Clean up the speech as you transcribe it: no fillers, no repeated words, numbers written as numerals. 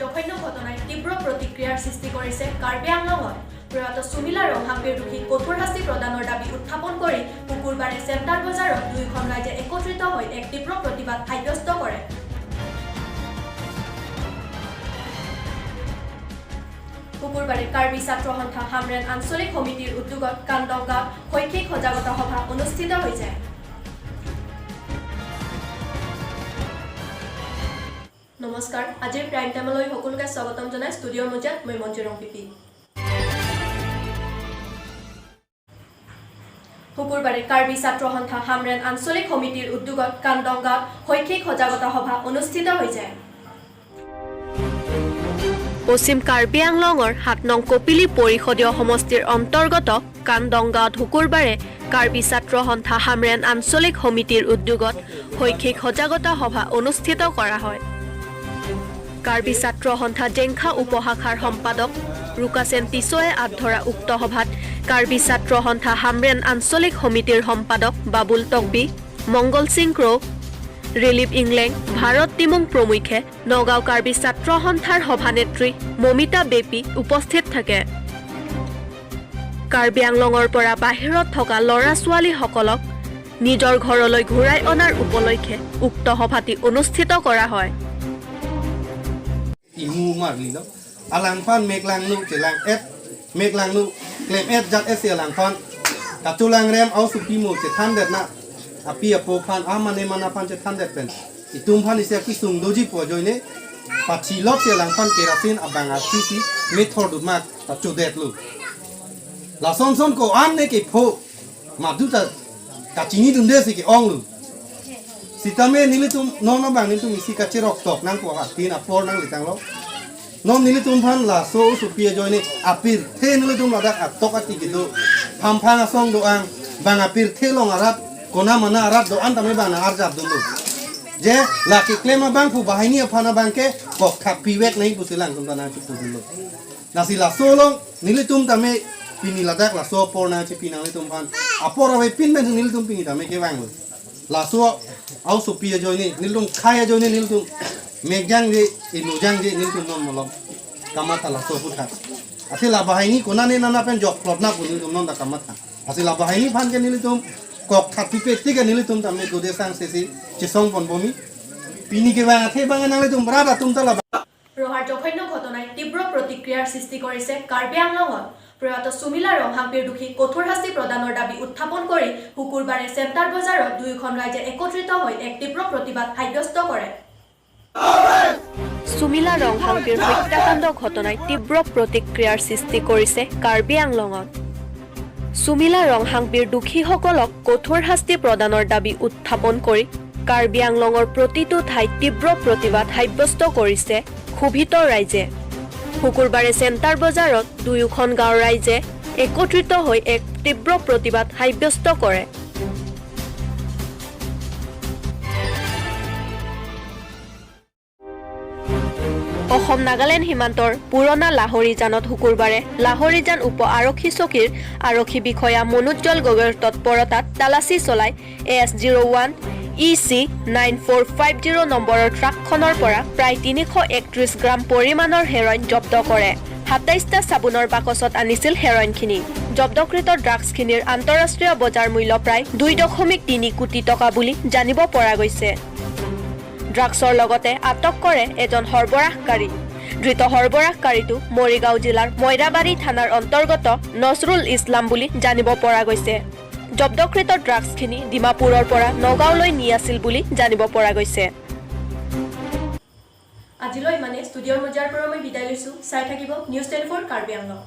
জঘন্য ঘটনায় তীব্ৰ প্ৰতিক্ৰিয়াৰ সৃষ্টি কৰিছে কাৰ্বি আংলঙত প্ৰয়াত সুমিলা ৰংহাংপীৰ দোষী কঠোৰ শাস্তি প্ৰদানৰ দাবী উত্থাপন কৰি শুকুৰবাৰে চেণ্টাৰ বজাৰত দুয়োখন ৰাজ্যে একত্ৰিত হৈ এক তীব্ৰ প্ৰতিবাদ সাব্যস্ত কৰে। শুকুৰবাৰে কাৰ্বি ছাত্ৰ সন্থা হামৰেন আঞ্চলিক সমিতিৰ উদ্যোগত কান্দংগাঁৱত শৈক্ষিক সজাগতা সভা অনুষ্ঠিত হৈছে। নমস্কাৰ, আজিৰ প্ৰাইম টাইমলৈ সকলোকে স্বাগতম জনাই ষ্টুডিঅ'ৰ মজিয়াত মই মঞ্জু ৰংপিপি। শুকুৰবাৰে কাৰ্বি ছাত্ৰ সন্থা হামৰেন আঞ্চলিক সমিতিৰ উদ্যোগত কান্দংগাঁৱত শৈক্ষিক সজাগতা সভা অনুষ্ঠিত হৈছে। পশ্চিম কাৰ্বি আংলঙৰ ৭ নং কপিলী পৰিষদীয় সমষ্টিৰ অন্তৰ্গত কান্দংগাঁৱত শুকুৰবাৰে কাৰ্বি ছাত্ৰ সন্থা হামৰেন আঞ্চলিক সমিতিৰ উদ্যোগত শৈক্ষিক সজাগতা সভা অনুষ্ঠিত কৰা হয়। কাৰ্বি ছাত্ৰ সন্থা জেংখা উপশাখাৰ সম্পাদক ৰুকাছেন টিছয়ে আগধৰা উক্ত সভাত কাৰ্বি ছাত্ৰ সন্থা হামৰেন আঞ্চলিক সমিতিৰ সম্পাদক বাবুল তকবি, মংগল সিং ক্ৰ, ৰিলিফ ইংলেং, ভাৰত টিমুং প্ৰমুখ্যে নগাঁও কাৰ্বি ছাত্ৰ সন্থাৰ সভানেত্ৰী মমিতা বেপী উপস্থিত থাকে। কাৰ্বি আংলঙৰ পৰা বাহিৰত থকা ল'ৰা ছোৱালীসকলক নিজৰ ঘৰলৈ ঘূৰাই অনাৰ উপলক্ষে উক্ত সভাটি অনুষ্ঠিত কৰা হয়। imu marlino alang fan meklang nu celang et meklang nu klem et jak es alang fan katulang rem au supi mu ce thandet na api apo fan amane mana fan ce thandet pen itum fan isia kisung doji po joine pachi lot ce alang fan kerasin abang asisi method ma ta chudet lu la son son ko an ne ke pho ma du ta kachini dunde si ke ong lu Sitame nilitum non bang nilitum isi kacerok tok nang ko hatin apor nang litang lo non nilitum phan la so supia joine apir the nilitum ladak atok ati gitu phamphang asong doang bang apir the long arat kona mana arat do an tame bang arjab dulu je la ki klema bang pu bahini phana bang ke kok khapi wek nai pu silang tum tana chu dulu nasi la so long nilitum tame pini ladak la so por na chi pinang nilitum phan apor ave pin ben nilitum pini tame ke bang la so au supia joine nilum khaya joine nilum megjang je inujang je nilum non molom kamata la so putha asila bahini konane nana pen jok plot na puni non da kamata asila bahini phan ke nilum kok khati peti ke nilum tamme gode sang sesi chisong pon bomi pini ke bang the bang nang tum brada tum tala ৰহাৰ জঘন্য ঘটনাই তীব্ৰ প্ৰতিক্ৰিয়াৰ সৃষ্টি কৰিছে কাৰ্বি আংলঙত প্ৰয়াত সুমিলা ৰংহাংপীৰ দোষী কঠোৰ শাস্তি প্ৰদানৰ দাবী উত্থাপন কৰি শুকুৰবাৰে চেণ্টাৰ বজাৰত দুয়োখন ৰাজ্যে একত্ৰিত হৈ এক তীব্ৰ প্ৰতিবাদ সাব্যস্ত কৰে। সুমিলা ৰংহাংপীৰ হত্যাকাণ্ড ঘটনাই তীব্ৰ প্ৰতিক্ৰিয়াৰ সৃষ্টি কৰিছে কাৰ্বি আংলঙত। সুমিলা ৰংহাংপীৰ দোষীসকলক কঠোৰ শাস্তি প্ৰদানৰ দাবী উত্থাপন কৰি কাৰ্বি আংলঙৰ প্ৰতিটো ঠাইত তীব্ৰ প্ৰতিবাদ সাব্যস্ত কৰিছে ক্ষোভিত ৰাইজে। শুকুৰবাৰে চেণ্টাৰ বজাৰত দুয়োখন গাঁৱৰ ৰাইজে একত্ৰিত হৈ এক তীব্ৰ প্ৰতিবাদ সাব্যস্ত কৰে। অসম নাগালেণ্ড সীমান্তৰ পুৰণা লাহৰীজানত শুকুৰবাৰে লাহৰীজান উপ আৰক্ষী চকীৰ আৰক্ষী বিষয়া মনোজ্জ্বল গগৈৰ তৎপৰতাত তালাচী চলাই AS01 EC 9450 নম্বৰৰ ট্ৰাকখনৰ পৰা প্ৰায় 331 গ্ৰাম পৰিমাণৰ হেৰইন জব্দ কৰে। 27টা চাবোনৰ বাকচত আনিছিল হেৰইনখিনি। জব্দকৃত ড্ৰাগছখিনিৰ আন্তঃৰাষ্ট্ৰীয় বজাৰ মূল্য প্ৰায় 2.3 কোটি টকা বুলি জানিব পৰা গৈছে। ড্ৰাগছৰ লগতে আটক কৰে এজন সৰবৰাহকাৰী। ধৃত সৰবৰাহকাৰীটো মৰিগাঁও জিলাৰ মইৰাবাৰী থানাৰ অন্তৰ্গত নজৰুল ইছলাম বুলি জানিব পৰা গৈছে। জব্দকৃত ড্ৰাগছখিনি ডিমাপুৰৰ পৰা নগাঁওলৈ নি আছিল বুলি জানিব পৰা গৈছে। আজিলৈ মানে ষ্টুডিঅ'ৰ মজিয়াৰ পৰা মই বিদায় লৈছোঁ। চাই থাকিব নিউজ 24 কাৰ্বি আংলং।